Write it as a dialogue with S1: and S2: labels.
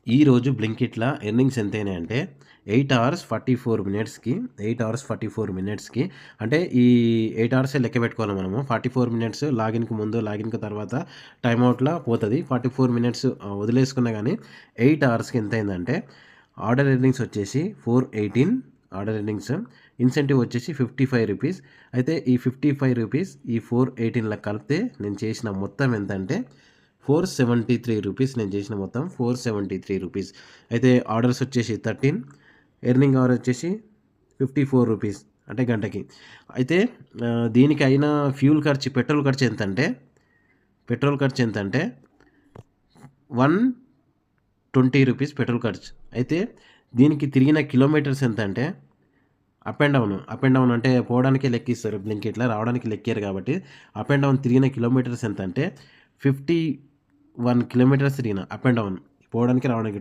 S1: ఈరోజు బ్లింకిట్‌ల earnings ఎంతైనాయంటే 8 hours 44 మినిట్స్‌కి 8 hours 44 మినిట్స్‌కి అంటే ఈ 8 అవర్సే లెక్క పెట్టుకోవాలి మనము. 44 మినిట్స్ లాగిన్‌కి ముందు, లాగిన్‌కి తర్వాత టైమ్ ఔట్‌లా పోతది. 44 మినిట్స్ వదిలేసుకున్నా గానీ 8 అవర్స్‌కి ఎంతయిందంటే ఆర్డర్ ఎర్నింగ్స్ వచ్చేసి 418 ఆర్డర్ ఎర్నింగ్స్. ఇన్సెంటివ్ వచ్చేసి రూ. 55. అయితే ఈ రూ. 55 ఈ 418ల కలిపితే నేను చేసిన మొత్తం ఎంతంటే రూ. 473 నేను చేసిన మొత్తం రూ. 473. అయితే ఆర్డర్స్ వచ్చేసి 13, ఎర్నింగ్ అవర్ వచ్చేసి రూ. 54 అంటే గంటకి. అయితే దీనికి అయిన ఫ్యూల్ ఖర్చు, పెట్రోల్ ఖర్చు ఎంతంటే రూ. 120 పెట్రోల్ ఖర్చు. అయితే దీనికి తిరిగిన కిలోమీటర్స్ ఎంతంటే అప్ అండ్ డౌన్ అంటే పోవడానికి లెక్కిస్తారు బ్లింకిట్‌ల, రావడానికి లెక్కియరు కాబట్టి అప్ అండ్ డౌన్ తిరిగిన కిలోమీటర్స్ ఎంతంటే 51 కిలోమీటర్స్ తిరిగిన అప్ అండ్ డౌన్ పోవడానికి రావడానికి